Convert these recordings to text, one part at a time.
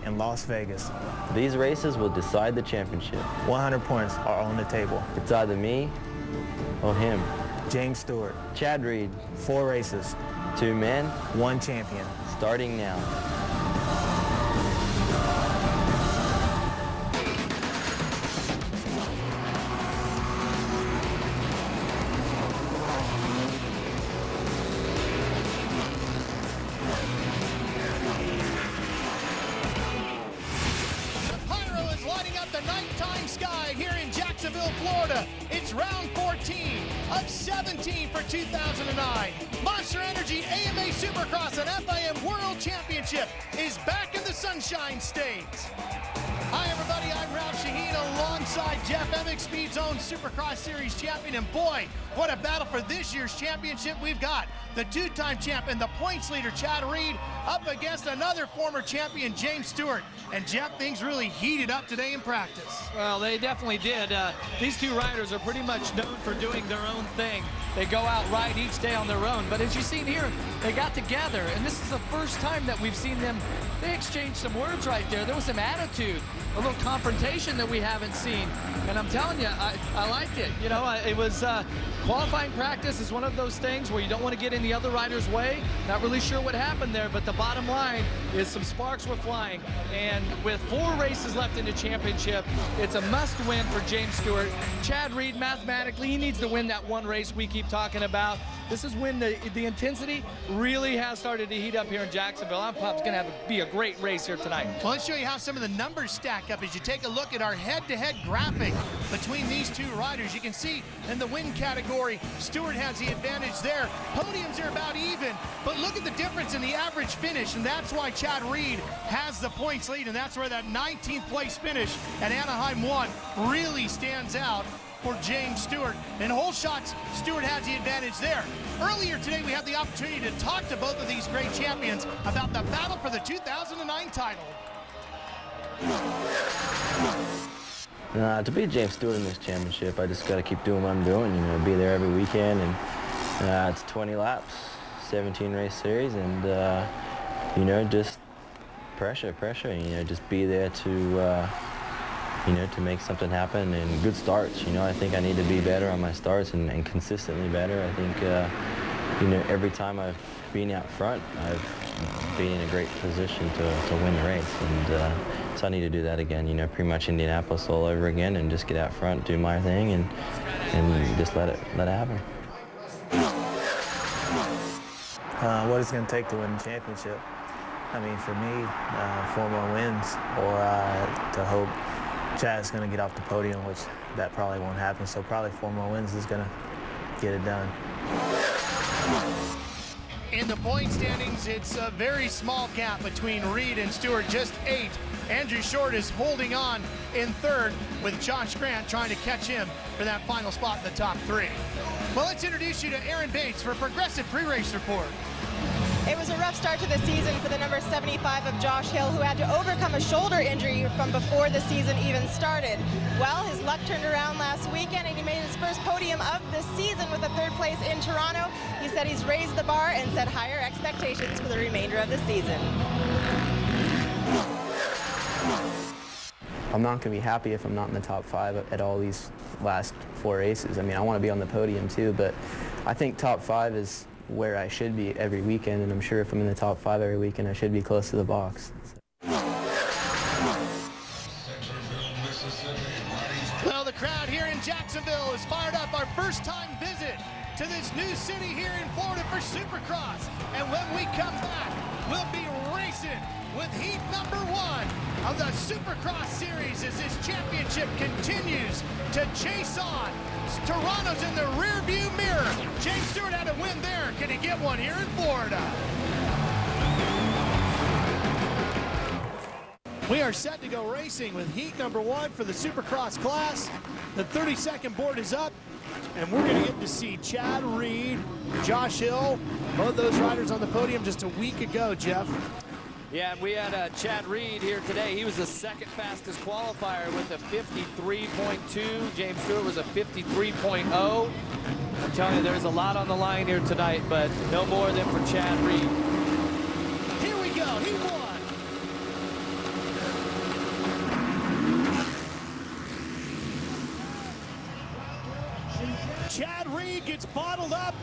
in Las Vegas. These races will decide the championship. 100 points are on the table. It's either me or him. James Stewart. Chad Reed. 4 races. 2 men. 1 champion. Starting now. Jacksonville, Florida. It's round 14 of 17 for 2009. Monster Energy AMA Supercross and FIM World Championship is back in the Sunshine State. Hi everybody, I'm Ralph Shaheen alongside Jeff Emick, Speed Zone Supercross Series champion, and boy, what a battle for this year's championship we've got. The 2-time champ and the points leader, Chad Reed, up against another former champion, James Stewart. And Jeff, things really heated up today in practice. Well, they definitely did. These 2 riders are pretty much known for doing their own thing. They go out ride each day on their own. But as you've seen here, they got together, and this is the first time that we've seen them. They exchanged some words right there. There was some attitude, a little confrontation that we haven't seen. And I'm telling you, I liked it. You know, it was qualifying practice is one of those things where you don't want to get in the other rider's way. Not really sure what happened there, but the bottom line is some sparks were flying. And with 4 races left in the championship, it's a must-win for James Stewart. Chad Reed, mathematically, he needs to win that 1 race we keep talking about. This is when the intensity really has started to heat up here in Jacksonville. I'm pumped. It's going to be a great race here tonight. Well, let's show you how some of the numbers stack up as you take a look at our head-to-head graphic between these 2 riders. You can see in the win category, Stewart has the advantage there. Podiums are about even, but look at the difference in the average finish, and that's why Chad Reed has the points lead, and that's where that 19th place finish at Anaheim 1 really stands out for James Stewart. In whole shots, Stewart has the advantage there. Earlier today, we had the opportunity to talk to both of these great champions about the battle for the 2009 title. To beat James Stewart in this championship, I just got to keep doing what I'm doing, you know, be there every weekend, and it's 20 laps, 17 race series, and, you know, just pressure, you know, just be there to, you know, to make something happen, and good starts. You know, I think I need to be better on my starts and consistently better. I think, you know, every time I've been out front, I've been in a great position to win the race, and so I need to do that again. You know, pretty much Indianapolis all over again, and just get out front, do my thing, and just let it happen. What it's going to take to win the championship? I mean, for me, 4 more wins, or to hope Chad's going to get off the podium, which that probably won't happen. So probably 4 more wins is going to get it done. In the point standings, it's a very small gap between Reed and Stewart, just 8. Andrew Short is holding on in 3rd, with Josh Grant trying to catch him for that final spot in the top 3. Well, let's introduce you to Aaron Bates for Progressive Pre-Race Report. It was a rough start to the season for the number 75 of Josh Hill, who had to overcome a shoulder injury from before the season even started. Well, his luck turned around last weekend, and he made his first podium of the season with a 3rd place in Toronto. He said he's raised the bar and set higher expectations for the remainder of the season. I'm not going to be happy if I'm not in the top 5 at all these last 4 races. I mean, I want to be on the podium too, but I think top 5 is where I should be every weekend, and I'm sure if I'm in the top 5 every weekend, I should be close to the box. Well, the crowd here in Jacksonville is fired up. Our first-time visit to this new city here in Florida for Supercross. And when we come back, we'll be racing with heat number 1 of the Supercross Series as this championship continues to chase on. Toronto's in the rearview mirror. James Stewart had a win there. Can he get one here in Florida? We are set to go racing with heat number 1 for the Supercross class. The 30-second board is up, and we're going to get to see Chad Reed, Josh Hill, both those riders on the podium just a week ago, Jeff. Yeah, we had Chad Reed here today. He was the 2nd fastest qualifier with a 53.2. James Stewart was a 53.0. I'm telling you, there's a lot on the line here tonight, but no more than for Chad Reed. Here we go. He won. Reed gets bottled up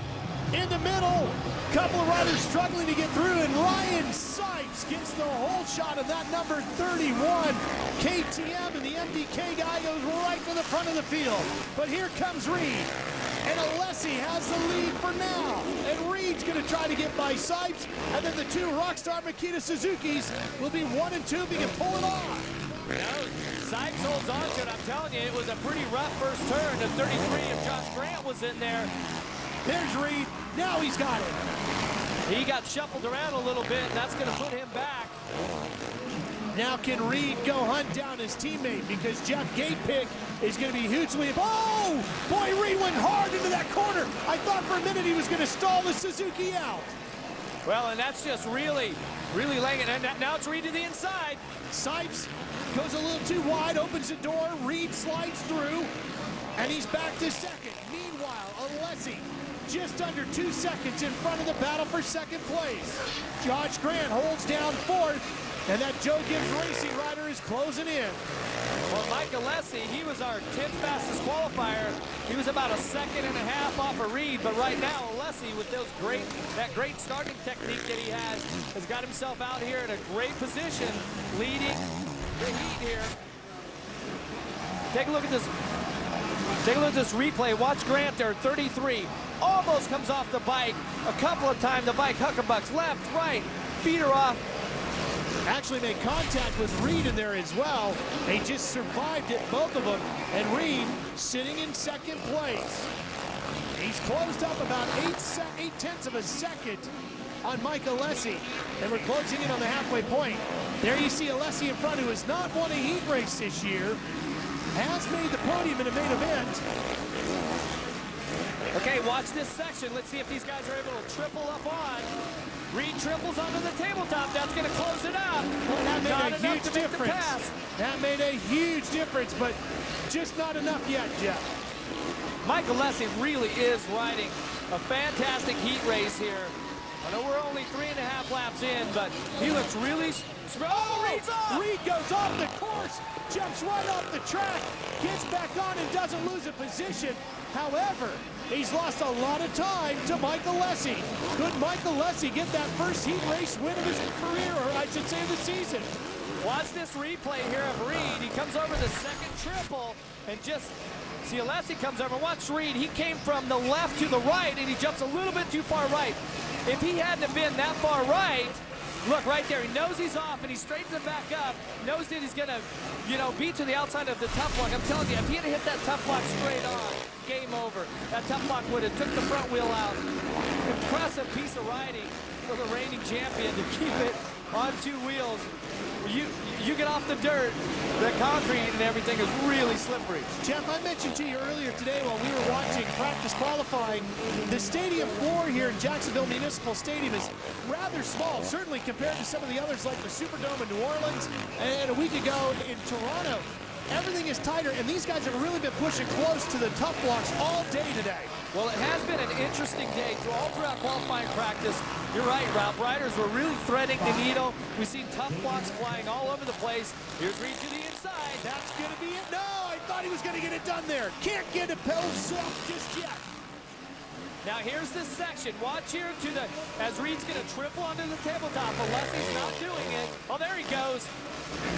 in the middle. Couple of riders struggling to get through, and Ryan Sipes gets the whole shot of that number 31. KTM and the MDK guy goes right to the front of the field. But here comes Reed, and Alessi has the lead for now. And Reed's going to try to get by Sipes, and then the two Rockstar Makita Suzukis will be 1 and 2 if he can pull it off. Sipes holds on to it. I'm telling you, it was a pretty rough first turn. The 33 of Josh Grant was in there. There's Reed. Now he's got it. He got shuffled around a little bit, and that's going to put him back. Now can Reed go hunt down his teammate, because Jeff Gatepick is going to be hugely. Oh, boy, Reed went hard into that corner. I thought for a minute he was going to stall the Suzuki out. Well, and that's just really laying it. And now it's Reed to the inside. Sipes goes a little too wide, opens the door. Reed slides through, and he's back to second. Meanwhile, Alessi just under 2 seconds in front of the battle for second place. Josh Grant holds down fourth, and that Joe Gibbs Racing rider is closing in. Well, Mike Alessi, he was our 10th fastest qualifier. He was about a second and a half off of Reed, but right now Alessi, with that great starting technique that he has got himself out here in a great position, leading the heat here. Take a look at this. Take a look at this replay. Watch Grant there, 33. Almost comes off the bike a couple of times. The bike huckabucks left, right, feet are off. Actually made contact with Reed in there as well. They just survived it, both of them. And Reed sitting in second place. He's closed up about 8/10 of a second on Mike Alessi. And we're closing in on the halfway point. There you see Alessi in front, who has not won a heat race this year. Has made the podium in a main event. Okay, watch this section. Let's see if these guys are able to triple up on. Reed triples onto the tabletop. That's going to close it out. Well, that made a huge difference. That made a huge difference, but just not enough yet, Jeff. Mike Alessi really is riding a fantastic heat race here. I know we're only 3.5 laps in, but he looks really... Oh, Reed's off! Reed goes off the course, jumps right off the track, gets back on and doesn't lose a position. However, he's lost a lot of time to Mike Alessi. Could Mike Alessi get that first heat race win of his career, or I should say the season? Watch this replay here of Reed. He comes over the second triple and just... See, Alessi comes over. Watch Reed. He came from the left to the right, and he jumps a little bit too far right. If he hadn't have been that far right, look right there. He knows he's off, and he straightens it back up. Knows that he's going to, be to the outside of the tough block. I'm telling you, if he had hit that tough block straight on, game over. That tough block would have took the front wheel out. Impressive piece of riding for the reigning champion to keep it on 2 wheels. You get off the dirt, the concrete and everything is really slippery. Jeff, I mentioned to you earlier today while we were watching practice qualifying, the stadium floor here in Jacksonville Municipal Stadium is rather small, certainly compared to some of the others like the Superdome in New Orleans and a week ago in Toronto. Everything is tighter, and these guys have really been pushing close to the tough blocks all day today. Well, it has been an interesting day all throughout qualifying practice. You're right, Ralph. Riders were really threading the needle. We've seen tough blocks flying all over the place. Here's Reed to the inside. That's going to be it. No, I thought he was going to get it done there. Can't get it himself just yet. Now here's this section. Watch here as Reed's going to triple onto the tabletop. Alessi's not doing it. Oh, there he goes.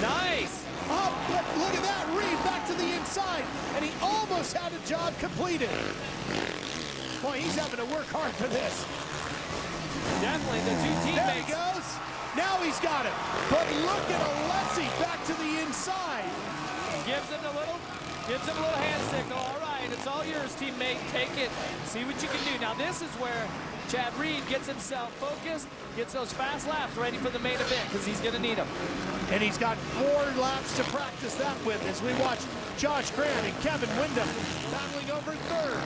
Nice. Oh, but look at that. Reed back to the inside, and he almost had a job completed. Boy, he's having to work hard for this. Definitely the two teammates. There he goes. Now he's got it. But look at Alessi back to the inside. Gives him a little hand signal. All right, it's all yours, teammate. Take it. See what you can do. Now this is where Chad Reed gets himself focused, gets those fast laps ready for the main event, because he's going to need them. And he's got 4 laps to practice that with as we watch Josh Grant and Kevin Windham battling over third.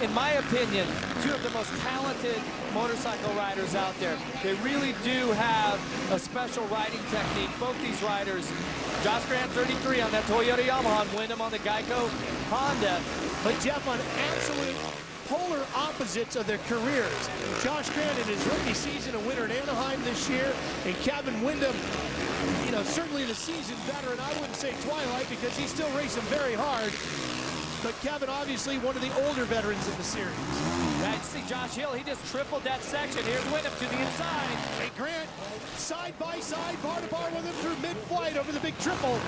In my opinion, 2 of the most talented motorcycle riders out there. They really do have a special riding technique, both these riders. Josh Grant, 33 on that Toyota Yamaha, and Windham on the Geico Honda. But Jeff, on absolute polar opposites of their careers. Josh Grant in his rookie season, a winner in Anaheim this year, and Kevin Windham, certainly the season veteran. I wouldn't say twilight because he's still racing very hard. but Kevin, obviously one of the older veterans of the series. Yeah, you see Josh Hill, he just tripled that section. Here's Windham to the inside. Hey, Grant, side by side, bar to bar with him through mid-flight over the big triple.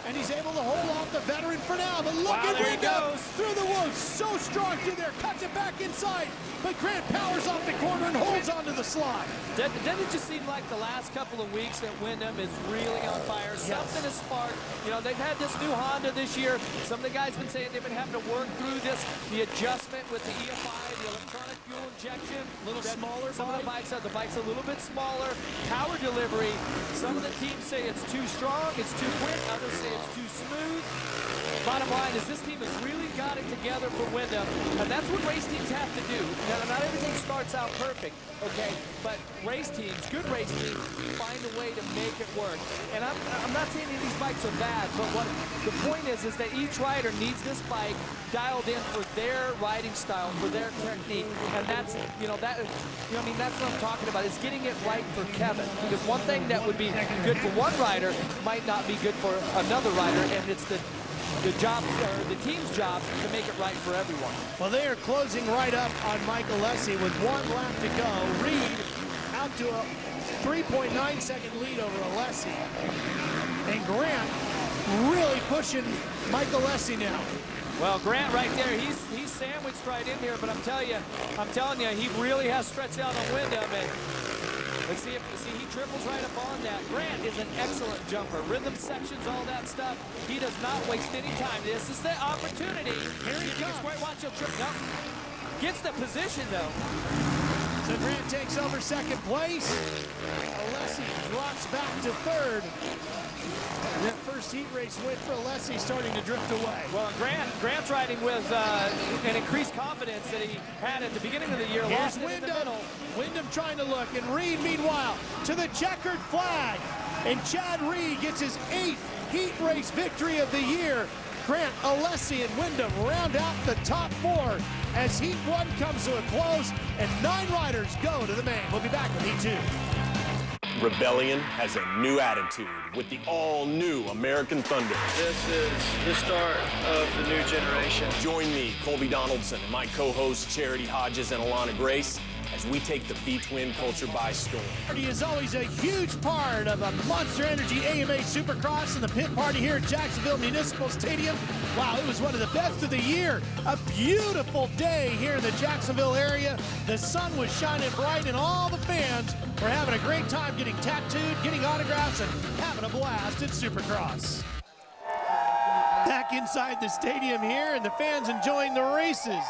And he's able to hold off the veteran for now. But look at Windham through the woods. So strong through there. Cuts it back inside. But Grant powers off the corner and holds onto the slide. Doesn't it just seem like the last couple of weeks that Windham is really on fire? Yes. Something is sparked. You know, they've had this new Honda this year. Some of the guys have been saying they've been having to work through this, the adjustment with the EFI, the electronic fuel injection. A little smaller. Some of the bike's a little bit smaller. Power delivery. Some of the teams say it's too strong, it's too quick. Others say it's too smooth. Bottom line is this team has really got it together for Windham, and that's what race teams have to do. Now, not everything starts out perfect, okay? But race teams, good race teams, find a way to make it work. And I'm not saying any of these bikes are bad, but what the point is that each rider needs this bike dialed in for their riding style, for their technique, and that's, that's what I'm talking about, is getting it right for Kevin. Because one thing that would be good for one rider might not be good for another rider, and it's the job, or the team's job, to make it right for everyone. Well, they are closing right up on Alessi with 1 lap to go. Reed out to a 3.9-second lead over Alessi. And Grant really pushing Alessi now. Well, Grant right there, he's sandwiched right in here, but I'm telling you, he really has stretched out on Windham. And let's see he triples right up on that. Grant is an excellent jumper. Rhythm sections, all that stuff. He does not waste any time. This is the opportunity. Here he comes. Watch him trip. No. Gets the position though. So Grant takes over second place. Alessi drops back to third. And that first heat race win for Alessi starting to drift away. Well, Grant's riding with an increased confidence that he had at the beginning of the year. Here's Windham. Windham trying to look, and Reed, meanwhile, to the checkered flag. And Chad Reed gets his 8th heat race victory of the year. Grant, Alessi, and Windham round out the top 4 as Heat 1 comes to a close, and 9 riders go to the main. We'll be back with Heat 2. Rebellion has a new attitude with the all-new American Thunder. This is the start of the new generation. Join me, Colby Donaldson, and my co-hosts Charity Hodges and Alana Grace as we take the V-Twin culture by storm. Party is always a huge part of a Monster Energy AMA Supercross and the pit party here at Jacksonville Municipal Stadium. Wow, it was one of the best of the year. A beautiful day here in the Jacksonville area. The sun was shining bright and all the fans were having a great time getting tattooed, getting autographs, and having a blast at Supercross. Back inside the stadium here, and the fans enjoying the races.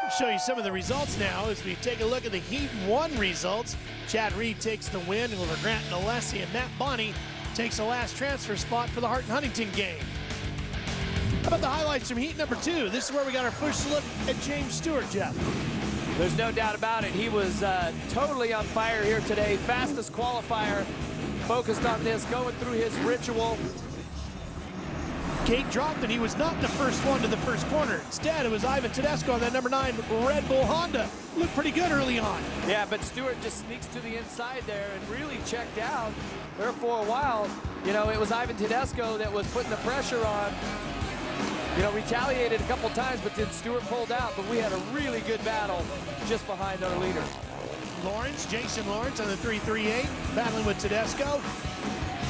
I'll show you some of the results now as we take a look at the Heat 1 results. Chad Reed takes the win over Grant and Alessi, and Matt Bonney takes the last transfer spot for the Hart and Huntington game. How about the highlights from Heat number 2? This is where we got our first look at James Stewart, Jeff. There's no doubt about it. He was totally on fire here today. Fastest qualifier, focused on this, going through his ritual. Gate dropped, and he was not the first one to the first corner. Instead, it was Ivan Tedesco on that number 9 Red Bull Honda. Looked pretty good early on. Yeah, but Stewart just sneaks to the inside there and really checked out there for a while. It was Ivan Tedesco that was putting the pressure on. Retaliated a couple times, but then Stewart pulled out. But we had a really good battle just behind our leader. Jason Lawrence on the 338, battling with Tedesco.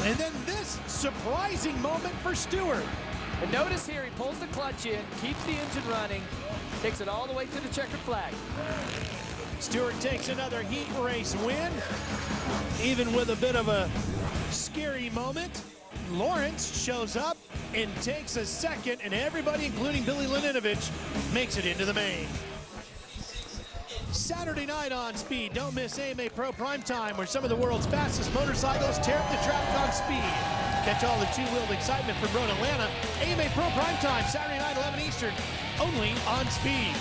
And then this surprising moment for Stewart. And notice here, he pulls the clutch in, keeps the engine running, takes it all the way to the checkered flag. Stewart takes another heat race win, even with a bit of a scary moment. Lawrence shows up and takes a second, and everybody, including Billy Laninovich, makes it into the main. Saturday night on Speed. Don't miss AMA Pro Primetime, where some of the world's fastest motorcycles tear up the track on speed. Catch all the two-wheeled excitement from Road Atlanta. AMA Pro Primetime, Saturday night, 11 Eastern, only on Speed.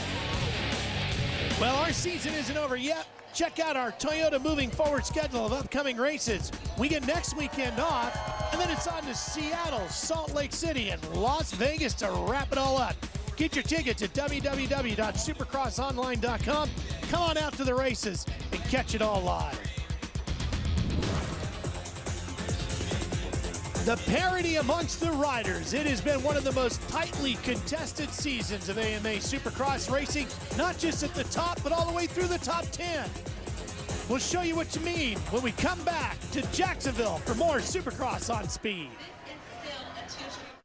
Well, our season isn't over yet. Check out our Toyota moving forward schedule of upcoming races. We get next weekend off, and then it's on to Seattle, Salt Lake City, and Las Vegas to wrap it all up. Get your tickets at www.supercrossonline.com. Come on out to the races and catch it all live. The parity amongst the riders. It has been one of the most tightly contested seasons of AMA Supercross racing, not just at the top, but all the way through the top 10. We'll show you what you mean when we come back to Jacksonville for more Supercross on Speed.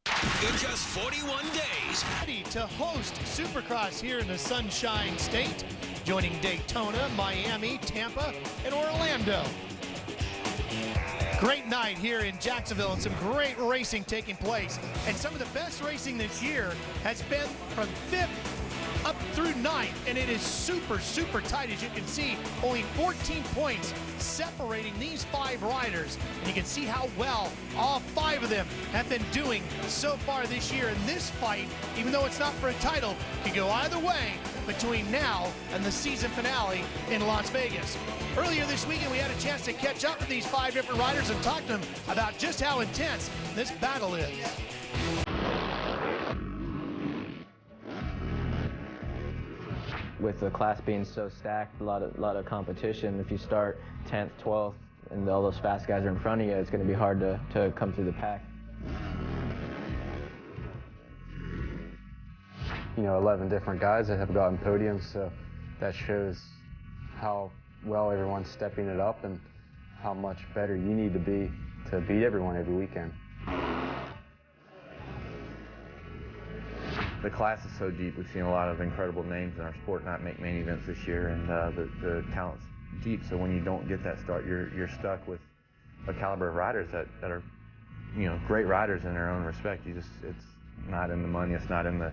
In just 41 days. Ready to host Supercross here in the Sunshine State, joining Daytona, Miami, Tampa, and Orlando. Great night here in Jacksonville and some great racing taking place. And some of the best racing this year has been from 5th up through 9th, and it is super, super tight. As you can see, only 14 points separating these 5 riders. And you can see how well all 5 of them have been doing so far this year. And this fight, even though it's not for a title, can go either way between now and the season finale in Las Vegas. Earlier this weekend, we had a chance to catch up with these 5 different riders and talk to them about just how intense this battle is. With the class being so stacked, a lot of competition. If you start 10th, 12th, and all those fast guys are in front of you, it's going to be hard to come through the pack. You know, 11 different guys that have gotten podiums, so that shows how well everyone's stepping it up and how much better you need to be to beat everyone every weekend. The class is so deep. We've seen a lot of incredible names in our sport not make main events this year, and the talent's deep. So when you don't get that start, you're stuck with a caliber of riders that are, you know, great riders in their own respect. It's not in the money. It's not in the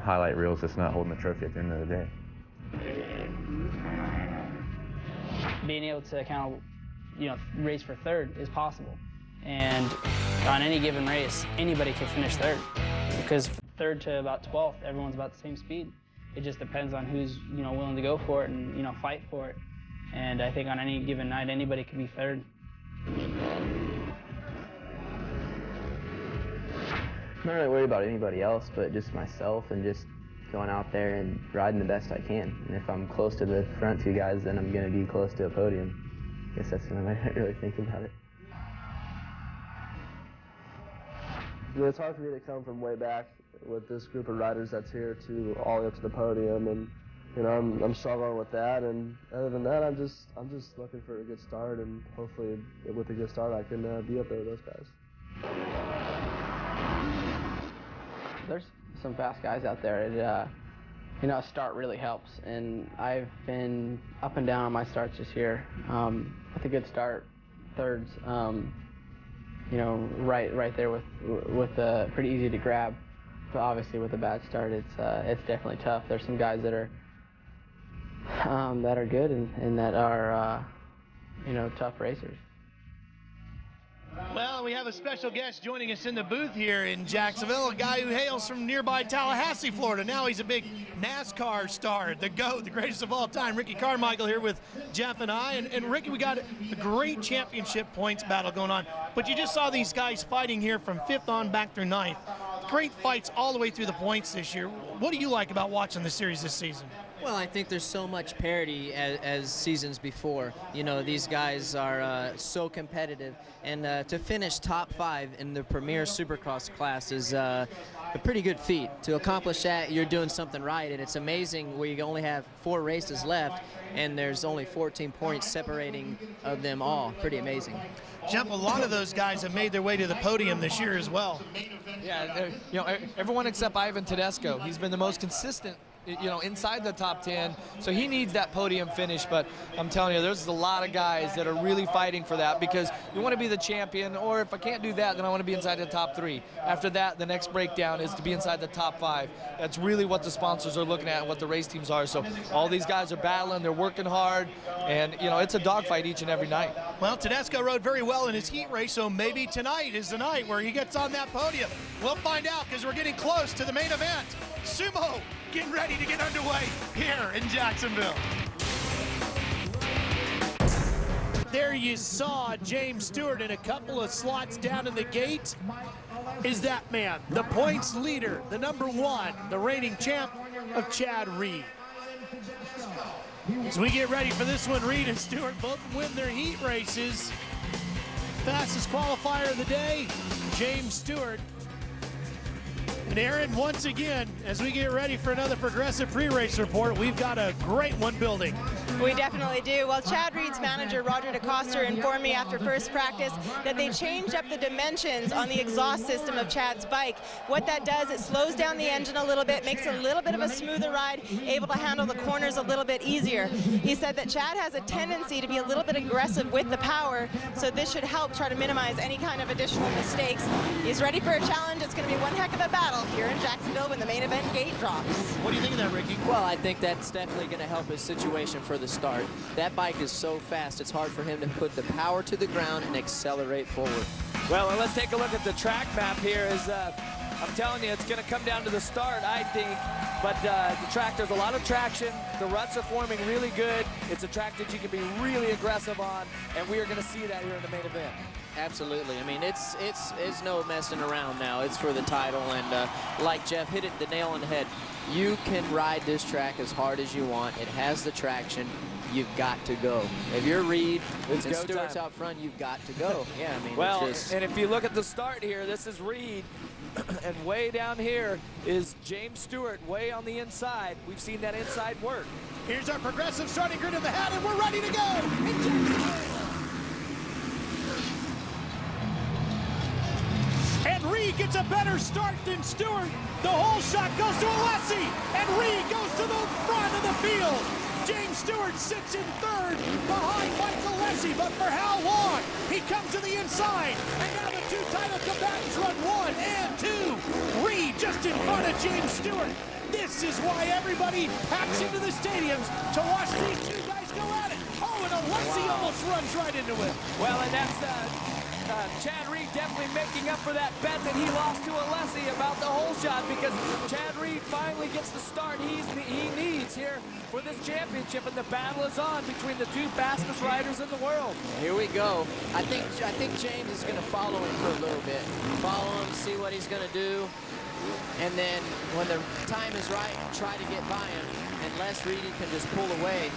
highlight reels. It's not holding the trophy at the end of the day. Being able to kind of, you know, race for 3rd is possible, and on any given race, anybody can finish 3rd, because 3rd to about 12th, everyone's about the same speed. It just depends on who's, you know, willing to go for it and, you know, fight for it. And I think on any given night, anybody can be 3rd. I'm not really worried about anybody else, but just myself, and just going out there and riding the best I can. And if I'm close to the front 2 guys, then I'm going to be close to a podium. I guess that's when I really think about it. It's hard for me to come from way back with this group of riders that's here to all the way up to the podium, and you know, I'm struggling with that. And other than that, I'm just looking for a good start, and hopefully with a good start I can be up there with those guys. There's some fast guys out there. You know, a start really helps, and I've been up and down on my starts this year. With a good start, 3rds, you know, right there with pretty easy to grab. But obviously, with a bad start, it's definitely tough. There's some guys that are good and that are you know, tough racers. Well, we have a special guest joining us in the booth here in Jacksonville, a guy who hails from nearby Tallahassee, Florida. Now he's a big NASCAR star, the GOAT, the greatest of all time. Ricky Carmichael here with Jeff and I. And Ricky, we got a great championship points battle going on. But you just saw these guys fighting here from 5th on back through 9th. Great fights all the way through the points this year. What do you like about watching the series this season? Well, I think there's so much parity as seasons before. You know, these guys are so competitive, and to finish top 5 in the premier Supercross class is a pretty good feat. To accomplish that, you're doing something right, and it's amazing where you only have 4 races left, and there's only 14 points separating of them all. Pretty amazing. Jeff, a lot of those guys have made their way to the podium this year as well. Yeah, you know, everyone except Ivan Tedesco. He's been the most consistent, you know, inside the top 10, so he needs that podium finish. But I'm telling you, there's a lot of guys that are really fighting for that, because you want to be the champion, or if I can't do that, then I want to be inside the top 3. After that, the next breakdown is to be inside the top 5. That's really what the sponsors are looking at and what the race teams are. So all these guys are battling, they're working hard, and you know, it's a dogfight each and every night. Well, Tedesco rode very well in his heat race, so maybe tonight is the night where he gets on that podium. We'll find out, because we're getting close to the main event. Sumo getting ready to get underway here in Jacksonville. There you saw James Stewart in a couple of slots down in the gate. Is that man, the points leader, the #1, the reigning champ of Chad Reed. As we get ready for this one, Reed and Stewart both win their heat races. fastest qualifier of the day, James Stewart. And Aaron, once again, as we get ready for another Progressive pre-race report, we've got a great one building. We definitely do. Well, Chad Reed's manager, Roger DeCoster, informed me after first practice that they changed up the dimensions on the exhaust system of Chad's bike. What that does, it slows down the engine a little bit, makes it a little bit of a smoother ride, able to handle the corners a little bit easier. He said that Chad has a tendency to be a little bit aggressive with the power, so this should help try to minimize any kind of additional mistakes. He's ready for a challenge. It's going to be one heck of a battle here in Jacksonville when the main event gate drops. What do you think of that, Ricky? Well, I think that's definitely going to help his situation for the start. That bike is so fast, it's hard for him to put the power to the ground and accelerate forward. Well, let's take a look at the track map here. I'm telling you, it's going to come down to the start, I think. But the track, there's a lot of traction. The ruts are forming really good. It's a track that you can be really aggressive on, and we are going to see that here in the main event. Absolutely. I mean, it's no messing around now. It's for the title, and like Jeff hit it the nail on the head. You can ride this track as hard as you want. It has the traction. You've got to go. If you're Reed and Stewart's out front, you've got to go. Yeah, I mean, well, it's just... and if you look at the start here, this is Reed, and way down here is James Stewart, way on the inside. We've seen that inside work. Here's our Progressive starting grid in the hat, and we're ready to go. And Reed gets a better start than Stewart. The whole shot goes to Alessi, and Reed goes to the front of the field. James Stewart sits in third behind Mike Alessi, but for how long? He comes to the inside, and now the two title combatants run 1 and 2. Reed just in front of James Stewart. This is why everybody packs into the stadiums to watch these two guys go at it. Oh, and Alessi almost runs right into it. Well, and that's Chad Reed definitely making up for that bet that he lost to Alessi about the whole shot, because Chad Reed finally gets the start he needs here for this championship, and the battle is on between the two fastest riders in the world. Here we go. I think James is going to follow him for a little bit. Follow him, see what he's going to do, and then when the time is right, try to get by him, unless Reedy can just pull away.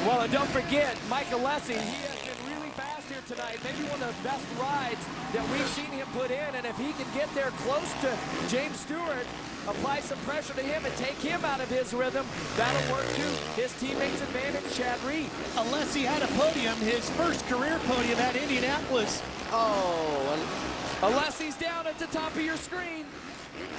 Well, and don't forget, Mike Alessi, he has been really fast here tonight. Maybe one of the best rides that we've seen him put in, and if he can get there close to James Stewart, apply some pressure to him and take him out of his rhythm, that'll work to his teammate's advantage, Chad Reed. Alessi had a podium, his first career podium at Indianapolis. Oh, Alessi's down at the top of your screen.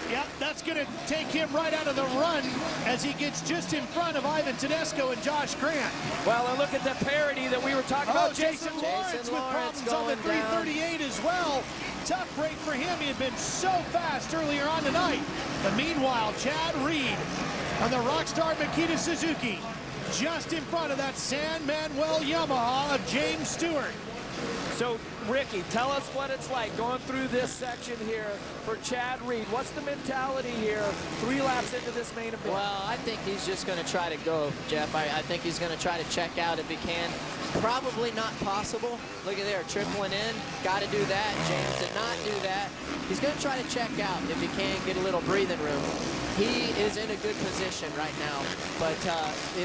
Yep, that's going to take him right out of the run as he gets just in front of Ivan Tedesco and Josh Grant. Well, and look at the parity that we were talking about. Jason Lawrence with problems on the 338 as well. Tough break for him. He had been so fast earlier on tonight. But meanwhile, Chad Reed on the Rockstar Makita Suzuki just in front of that San Manuel Yamaha of James Stewart. So, Ricky, tell us what it's like going through this section here for Chad Reed. What's the mentality here 3 laps into this main event? Well, I think he's just going to try to go, Jeff. I think he's going to try to check out if he can. Probably not possible. Look at there, tripling in. Got to do that. James did not do that. He's going to try to check out if he can get a little breathing room. He is in a good position right now, but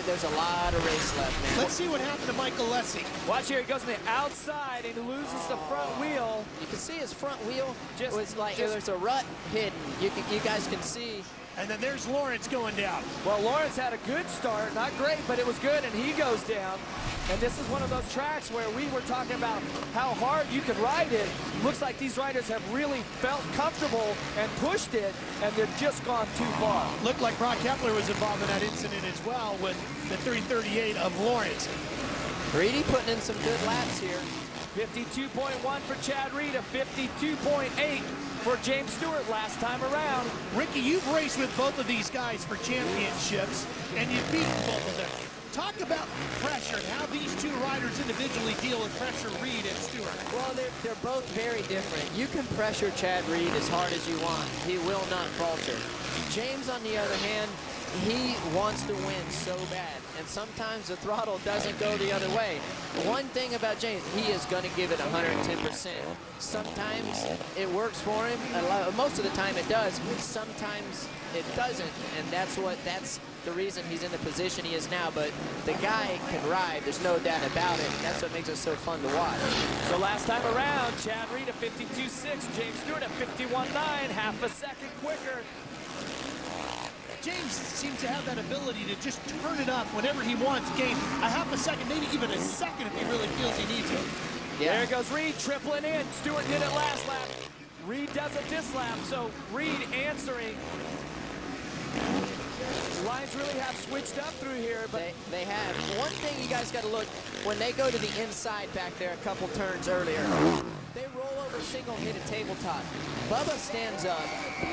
there's a lot of race left, man. Let's see what happened to Mike Alessi. Watch here, he goes to the outside and he loses the front wheel. You can see his front wheel was like there's a rut hidden. You guys can see. And then there's Lawrence going down. Well, Lawrence had a good start, not great, but it was good, and he goes down. And this is one of those tracks where we were talking about how hard you could ride it. Looks like these riders have really felt comfortable and pushed it, and they've just gone too far. Looked like Broc Hepler was involved in that incident as well with the 338 of Lawrence. Reedy putting in some good laps here. 52.1 for Chad Reed, a 52.8 for James Stewart last time around. Ricky, you've raced with both of these guys for championships, and you've beaten both of them. Talk about pressure and how these two riders individually deal with pressure, Reed and Stewart. Well, they're both very different. You can pressure Chad Reed as hard as you want. He will not falter. James, on the other hand, he wants to win so bad, and sometimes the throttle doesn't go the other way. One thing about James, he is going to give it 110%. Sometimes it works for him. Most of the time it does. Sometimes it doesn't, and that's the reason he's in the position he is now. But the guy can ride. There's no doubt about it. That's what makes it so fun to watch. So last time around, Chad Reed at 52.6, James Stewart at 51.9, half a second quicker. James seems to have that ability to just turn it up whenever he wants, gain a half a second, maybe even a second if he really feels he needs it. Yeah. There goes Reed, tripling in. Stewart did it last lap. Reed does it this lap, so Reed answering. Lines really have switched up through here, but they have. One thing you guys got to look, when they go to the inside back there a couple turns earlier, they roll over single, hit a tabletop. Bubba stands up,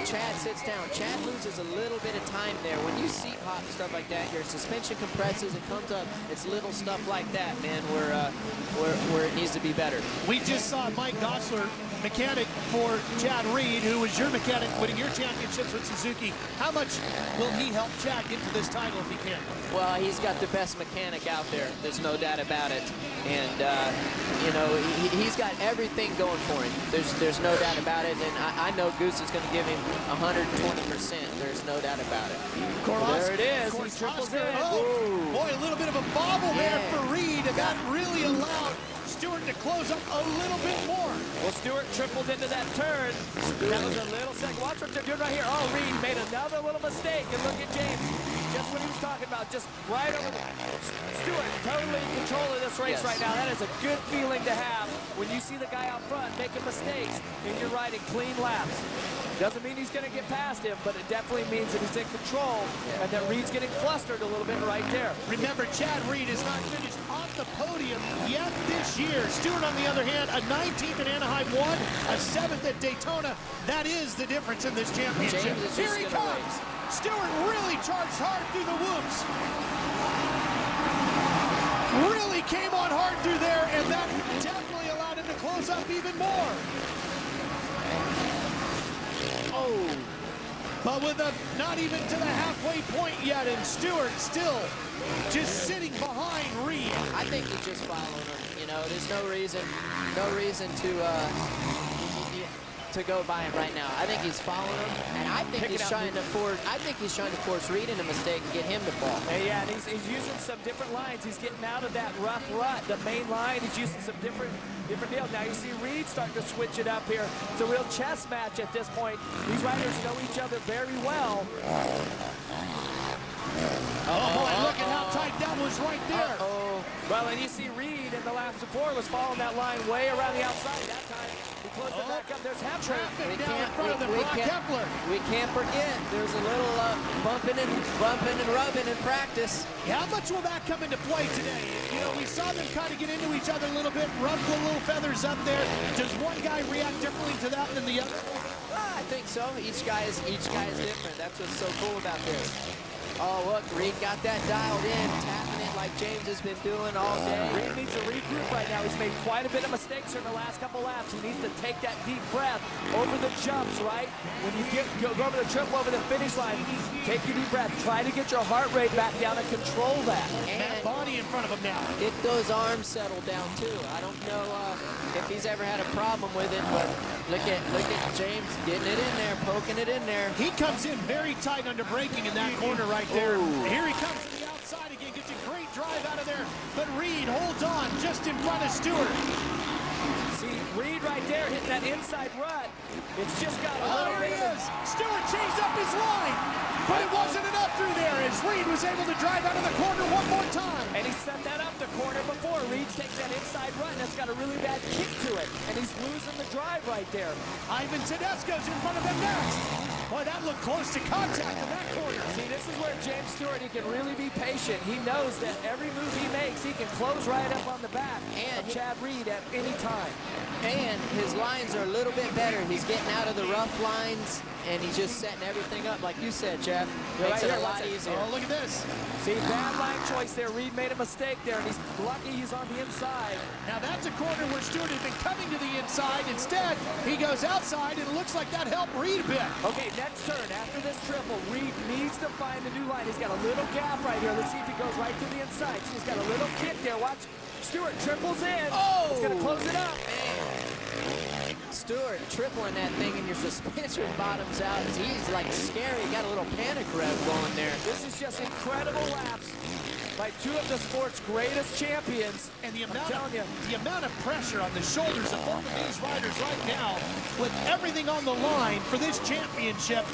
Chad sits down. Chad loses a little bit of time there. When you seat hop and stuff like that, your suspension compresses, it comes up. It's little stuff like that, man, where it needs to be better. We just saw Mike Gosler, mechanic for Chad Reed, who was your mechanic winning your championships with Suzuki. How much will he help Chad get to this title if he can? Well, he's got the best mechanic out there. There's no doubt about it. And, you know, he's got everything going for him. There's no doubt about it. And I know Goose is going to give him 120%. There's no doubt about it. There it is. He triples in. Oh, boy, a little bit of a bobble there for Reed. And that really allowed Stewart to close up a little bit more. Well, Stewart tripled into that turn. That was a little second. Watch what they're doing right here. Oh, Reed made another little mistake. And look at James. Just what he was talking about. Just right over the Stewart totally in control of this race right now. That is a good feeling to have when you see the guy out front making mistakes and you're riding clean laps. Doesn't mean he's going to get past him, but it definitely means that he's in control and that Reed's getting flustered a little bit right there. Remember, Chad Reed is not finished on the podium yet this year. Stewart, on the other hand, a 19th at Anaheim 1, a 7th at Daytona. That is the difference in this championship. Here he comes. Stewart really charged hard through the whoops. Really came on hard through there, and that definitely allowed him to close up even more. Oh, but with not even to the halfway point yet, and Stewart still just sitting behind Reed. I think he's just following him. You know, there's no reason to go by him right now. I think he's following him, and I think he's trying to force Reed into a mistake and get him to fall. Yeah, and he's using some different lines. He's getting out of that rough rut. The main line, he's using some different deals. Now you see Reed starting to switch it up here. It's a real chess match at this point. These riders know each other very well. Oh boy, look at how tight that was right there. Well, and you see Reed in the laps before was following that line way around the outside that time. He closed it back up. There's Hepler. Traffic down in front of the Broc Hepler. We can't forget there's a little bumping and rubbing in practice. How much will that come into play today? You know, we saw them kind of get into each other a little bit, rub the little feathers up there. Does one guy react differently to that than the other? I think so. Each guy is different. That's what's so cool about this. Oh, look, Reed got that dialed in, tapping it like James has been doing all day. Reed needs to regroup right now. He's made quite a bit of mistakes in the last couple laps. He needs to take that deep breath over the jumps, right? When you go over the triple over the finish line, take your deep breath. Try to get your heart rate back down and control that. And that body in front of him now. Get those arms settled down, too. I don't know if he's ever had a problem with it, but look at James getting it in there, poking it in there. He comes in very tight under braking in that corner right there. Here he comes from the outside again, gets a great drive out of there, but Reed holds on just in front of Stewart. See, Reed right there hitting that inside rut. It's just got a little there he is. Stewart changed up his line, but it wasn't enough through there as Reed was able to drive out of the corner one more time. And he set that up the corner before. Reed takes that inside rut, and it's got a really bad kick to it, and he's losing the drive right there. Ivan Tedesco's in front of him next. Boy, that looked close to contact in that corner. See, this is where James Stewart, he can really be patient. He knows that every move he makes, he can close right up on the back of Chad Reed at any time. And his lines are a little bit better. He's getting out of the rough lines, and he's just setting everything up, like you said, Jeff. Makes it a lot easier. Oh, look at this. See, bad line choice there. Reed made a mistake there, and he's lucky he's on the inside. Now that's a corner where Stewart had been coming to the inside. Instead, he goes outside, and it looks like that helped Reed a bit. Okay, next turn. After this triple, Reed needs to find a new line. He's got a little gap right here. Let's see if he goes right to the inside. So he's got a little kick there. Watch. Stewart triples in. Oh! He's going to close it up. Stewart tripling that thing, and your suspension bottoms out. He's like scary. Got a little panic rev going there. This is just incredible laps by two of the sport's greatest champions. And the amount of pressure on the shoulders of both of these riders right now, with everything on the line for this championship,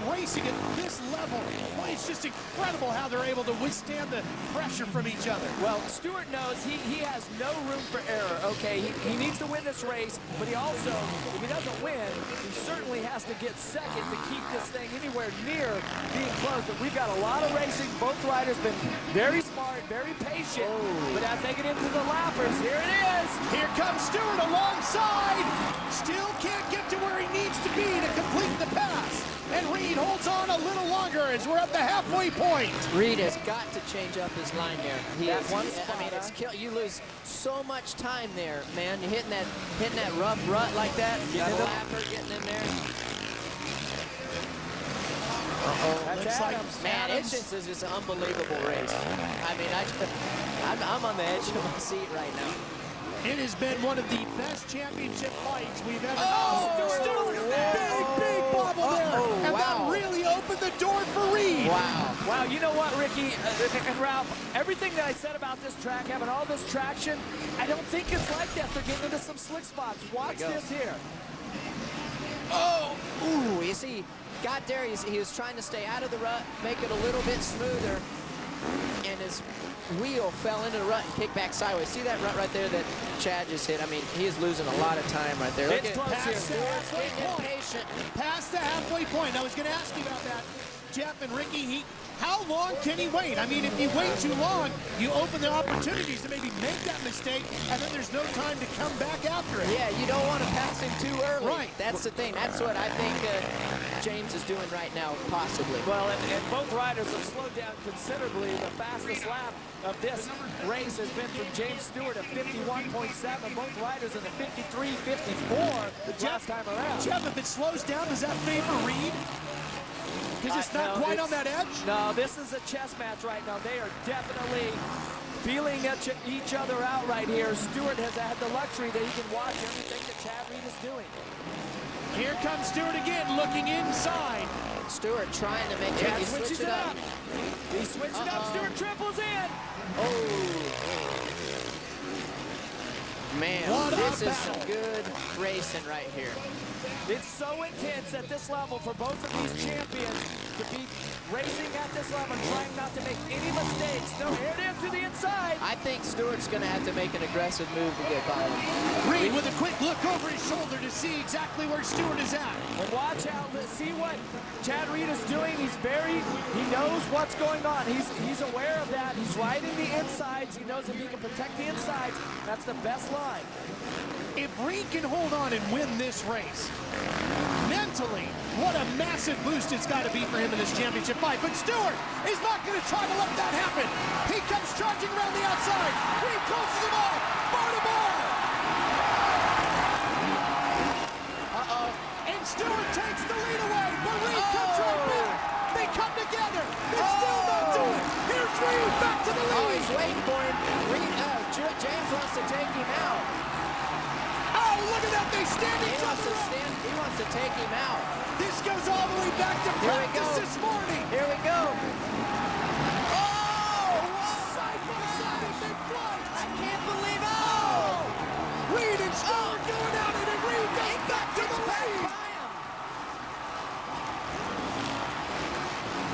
racing at this level. Well, it's just incredible how they're able to withstand the pressure from each other. Well, Stewart knows he has no room for error, okay? He needs to win this race, but he also, if he doesn't win, he certainly has to get second to keep this thing anywhere near being close. But we've got a lot of racing. Both riders been very smart, very patient. But as they get into the lappers, here it is. Here comes Stewart alongside. Still can't get to where he needs to be to complete the pass. And Reed holds on a little longer as we're at the halfway point. Reed has got to change up his line there. I mean, it's you lose so much time there, man. You're hitting that rough rut like that. Got a lapper getting in there. That's Adams. Man, it's just an unbelievable race. I mean, I'm on the edge of my seat right now. It has been one of the best championship fights we've ever Stewart! Big bobble there. And that really opened the door for Reed. Wow, you know what, Ricky and Ralph, everything that I said about this track, having all this traction, I don't think it's like that. They're getting into some slick spots. Watch this here. Ooh, you see, got there, he was trying to stay out of the rut, make it a little bit smoother, and his wheel fell into the rut and kicked back sideways. See that rut right there that Chad just hit? I mean, he is losing a lot of time right there. It's close here. Stewart's getting impatient. Past the halfway point. I was going to ask you about that, Jeff and Ricky. How long can he wait? I mean, if you wait too long, you open the opportunities to maybe make that mistake, and then there's no time to come back after it. Yeah, you don't want to pass him too early. Right. That's the thing. That's what I think James is doing right now, possibly. Well, and both riders have slowed down considerably. The fastest lap of this race has been from James Stewart at 51.7. Both riders in the 53.54 last time around. Jeff, if it slows down, does that favor Reed? Because it's not quite on that edge? No, this is a chess match right now. They are definitely feeling each other out right here. Stewart has had the luxury that he can watch everything that Chad Reed is doing. Here comes Stewart again, looking inside. Stewart trying to make Chad switches it up. He switched it up. Stewart triples in. Man, this is some good racing right here. It's so intense at this level for both of these champions to be racing at this level and trying not to make any mistakes. No, here it is to the inside. I think Stewart's going to have to make an aggressive move to get by him. Reed with a quick look over his shoulder to see exactly where Stewart is at. And watch out, let's see what Chad Reed is doing. He knows what's going on. He's aware of that. He's riding the insides. He knows if he can protect the insides, that's the best line. If Reed can hold on and win this race, mentally, what a massive boost it's got to be for him in this championship fight. But Stewart is not going to try to let that happen. He comes charging around the outside. Reed closes him off. Bar to bar. And Stewart takes the lead away. But Reed comes right back. They come together. They're still not doing it. Here's Reed back to the lead. He's waiting for him. James wants to take him out. Look at that, they stand each other up. He wants to take him out. This goes all the way back to practice this morning. Here we go. Side by side in mid-flight. I can't believe it. Reed and Stewart going out, and then Reed goes back to the lead.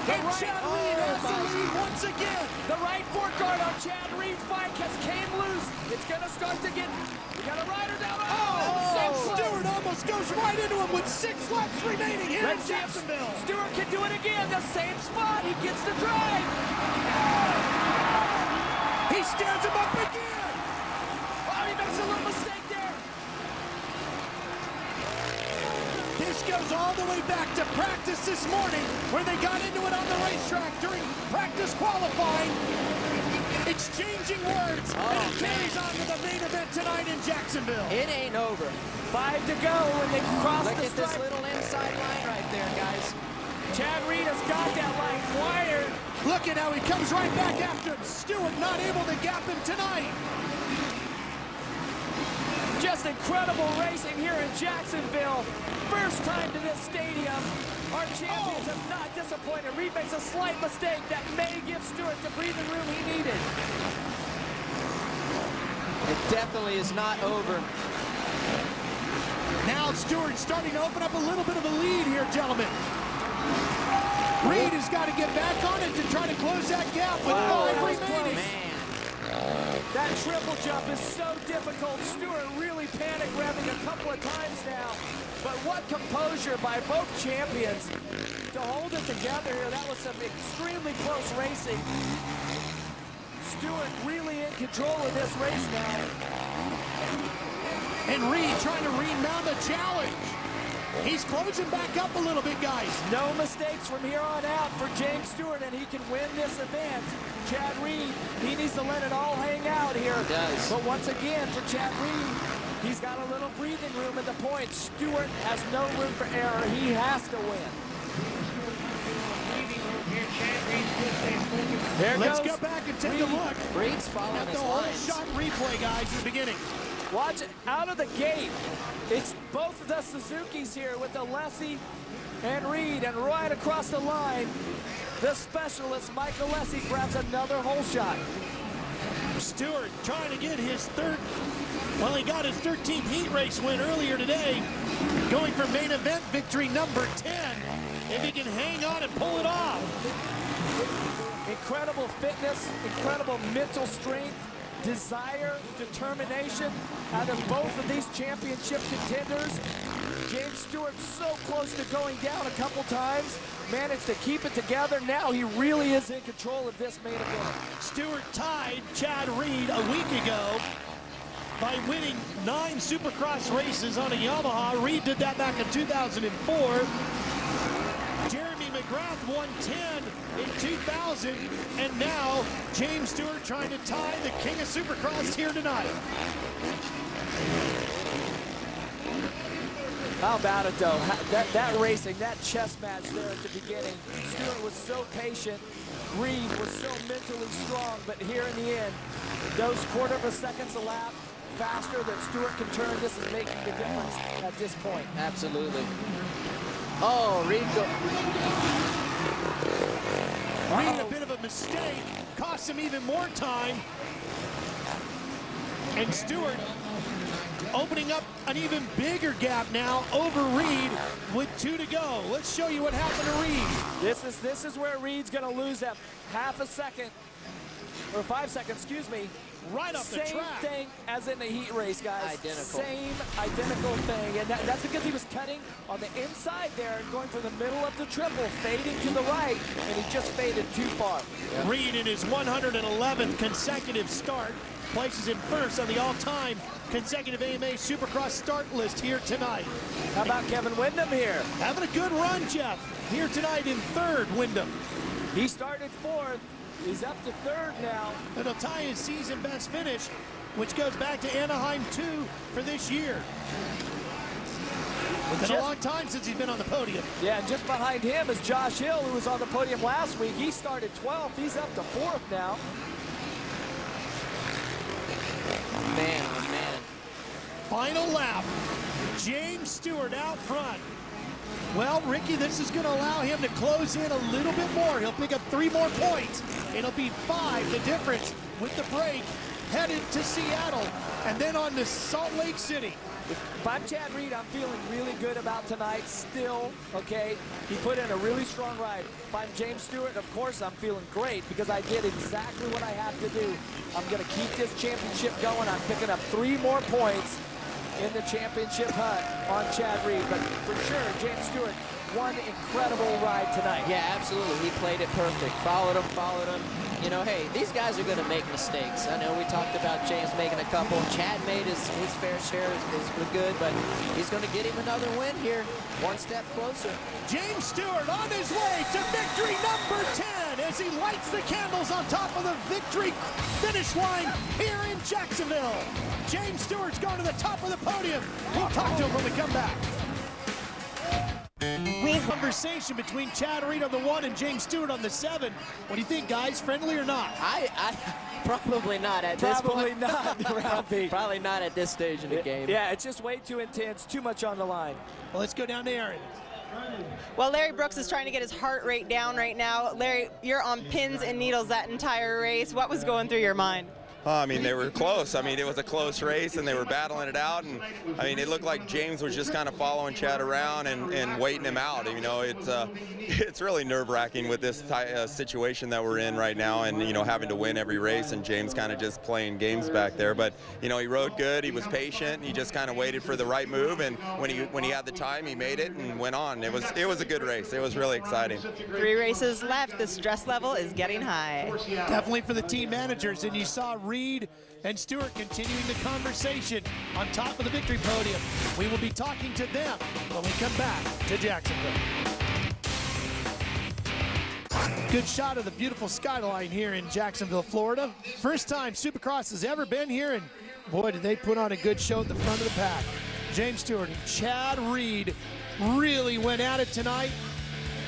And Chad Reed has the lead once again. The right foreguard on Chad Reed's bike came loose. It's going to start to get... We got a rider down. And Stewart almost goes right into him with 6 laps remaining here in Jacksonville. Stewart can do it again. The same spot. He gets the drive. He stands him up again. Oh, he makes a little mistake there. This goes all the way back to practice this morning, where they got into it on the racetrack during practice qualifying. Exchanging words, and it carries on to the main event tonight in Jacksonville. It ain't over. 5 to go when they cross Look the at stripe. this little inside line right there, guys. Chad Reed has got that line wired. Look at how he comes right back after him. Stewart not able to gap him tonight. Just incredible racing here in Jacksonville. First time to this stadium. Our champions have not disappointed. Reed makes a slight mistake that may give Stewart the breathing room he needed. It definitely is not over. Now Stewart starting to open up a little bit of a lead here, gentlemen. Reed has got to get back on it to try to close that gap with 5 remaining. That triple jump is so difficult. Stewart really panic revving a couple of times now. But what composure by both champions to hold it together here. That was some extremely close racing. Stewart really in control of this race now. And Reed trying to remount the challenge. He's closing back up a little bit, guys. No mistakes from here on out for James Stewart, and he can win this event. Chad Reed, he needs to let it all hang out here. He does. But once again, for Chad Reed, he's got a little breathing room at the point. Stewart has no room for error. He has to win. There Let's goes go back and take a look Reed's following at the his whole lines. shot replay, guys, in the beginning. Watch it out of the gate. It's both of the Suzukis here with Alessi and Reed, and right across the line, the specialist, Mike Alessi, grabs another hole shot. Stewart trying to get his third, well, he got his 13th heat race win earlier today, going for main event victory number 10. If he can hang on and pull it off. Incredible fitness, incredible mental strength, desire, determination out of both of these championship contenders. James Stewart so close to going down a couple times, managed to keep it together. Now he really is in control of this main event. Stewart tied Chad Reed a week ago by winning 9 Supercross races on a Yamaha. Reed did that back in 2004. Jeremy McGrath won 10 in 2000, and now James Stewart trying to tie the king of Supercross here tonight. How about it, though? That racing, that chess match there at the beginning. Stewart was so patient. Reed was so mentally strong, but here in the end, those quarter of a seconds a lap, faster than Stewart can turn. This is making the difference at this point. Absolutely. Oh, Reed Reed, a bit of a mistake, cost him even more time. And Stewart opening up an even bigger gap now over Reed with 2 to go. Let's show you what happened to Reed. This is where Reed's going to lose that half a second, or 5 seconds, excuse me. Right off the track. Same thing as in the heat race, guys. Identical. Same identical thing. And that's because he was cutting on the inside there and going for the middle of the triple, fading to the right, and he just faded too far. Yeah. Reed in his 111th consecutive start places him first on the all-time consecutive AMA Supercross start list here tonight. How about Kevin Windham here? Having a good run, Jeff. Here tonight in 3rd, Windham. He started 4th. He's up to 3rd now. It'll tie his season best finish, which goes back to Anaheim 2 for this year. It's been a long time since he's been on the podium. Yeah, and just behind him is Josh Hill, who was on the podium last week. He started 12th. He's up to 4th now. Man, oh man. Final lap. James Stewart out front. Well, Ricky, this is going to allow him to close in a little bit more. He'll pick up 3 more points. It'll be 5, the difference with the break, headed to Seattle, and then on to Salt Lake City. If I'm Chad Reed, I'm feeling really good about tonight still, okay? He put in a really strong ride. If I'm James Stewart, of course I'm feeling great because I did exactly what I have to do. I'm going to keep this championship going. I'm picking up 3 more points in the championship hunt on Chad Reed. But for sure, James Stewart one incredible ride tonight. Yeah, absolutely. He played it perfect. Followed him. You know, hey, these guys are going to make mistakes. I know we talked about James making a couple. Chad made his fair share is good, but he's going to get him another win here, one step closer. James Stewart on his way to victory number 10 as he lights the candles on top of the victory finish line here in Jacksonville. James Stewart's going to the top of the podium. We'll talk to him when we come back. Conversation between Chad Reed on the 1 and James Stewart on the 7. What do you think, guys? Friendly or not? I probably not at this point. Probably not at this stage in the game. Yeah, it's just way too intense, too much on the line. Well, let's go down to Aaron. Well, Larry Brooks is trying to get his heart rate down right now. Larry, you're on pins and needles that entire race. What was going through your mind? I mean, they were close. I mean, it was a close race, and they were battling it out. And I mean, it looked like James was just kind of following Chad around and waiting him out. You know, it's really nerve-wracking with this situation that we're in right now, and you know, having to win every race, and James kind of just playing games back there. But you know, he rode good. He was patient. He just kind of waited for the right move, and when he had the time, he made it and went on. It was a good race. It was really exciting. 3 races left. The stress level is getting high. Definitely for the team managers, and you saw Reed and Stewart continuing the conversation on top of the victory podium. We will be talking to them when we come back to Jacksonville. Good shot of the beautiful skyline here in Jacksonville, Florida. First time Supercross has ever been here, and boy, did they put on a good show at the front of the pack. James Stewart and Chad Reed really went at it tonight.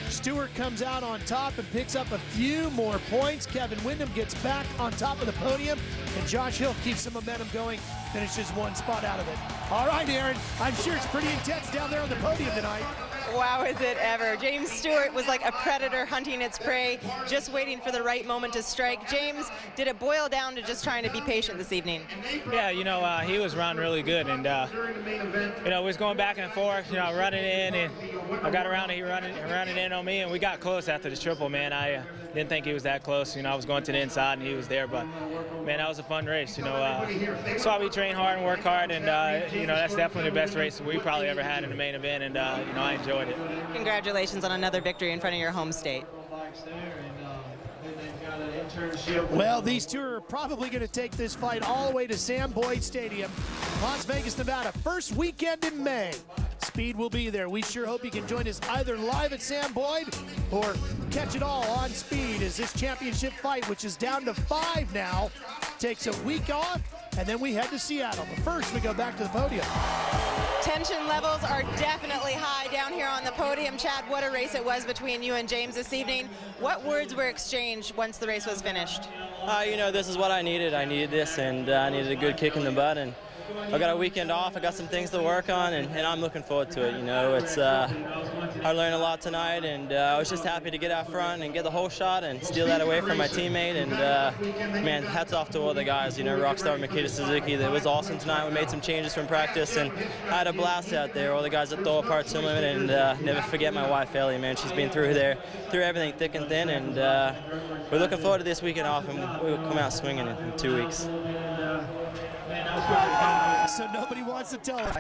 Stewart comes out on top and picks up a few more points. Kevin Windham gets back on top of the podium, and Josh Hill keeps some momentum going, finishes 1 spot out of it. All right, Aaron, I'm sure it's pretty intense down there on the podium tonight. Wow, is it ever. James Stewart was like a predator hunting its prey, just waiting for the right moment to strike. James, did it boil down to just trying to be patient this evening? Yeah, you know, he was running really good, and you know, we was going back and forth, you know, running in, and I got around and he running in on me, and we got close after the triple, man. I didn't think he was that close. You know, I was going to the inside and he was there, but man, that was a fun race. You know, that's why we train hard and work hard, and you know, that's definitely the best race we probably ever had in the main event, and you know, I enjoyed it. Congratulations on another victory in front of your home state. Well, these two are probably going to take this fight all the way to Sam Boyd Stadium, Las Vegas, Nevada, first weekend in May. Speed will be there. We sure hope you can join us either live at Sam Boyd or catch it all on Speed as this championship fight, which is down to 5 now, takes a week off, and then we head to Seattle. But first, we go back to the podium. Tension levels are definitely high down here on the podium. Chad, what a race it was between you and James this evening. What words were exchanged once the race was finished? You know, this is what I needed. I needed this, and I needed a good kick in the butt. And I got a weekend off. I got some things to work on, and I'm looking forward to it. You know, it's I learned a lot tonight, and I was just happy to get out front and get the whole shot and steal that away from my teammate. And man, hats off to all the guys. You know, Rockstar, Makita Suzuki. That was awesome tonight. We made some changes from practice, and I had a blast out there. All the guys at Thor Parts Unlimited, and never forget my wife Ellie. Man, she's been through everything thick and thin, and we're looking forward to this weekend off, and we'll come out swinging in 2 weeks. So nobody wants to tell us.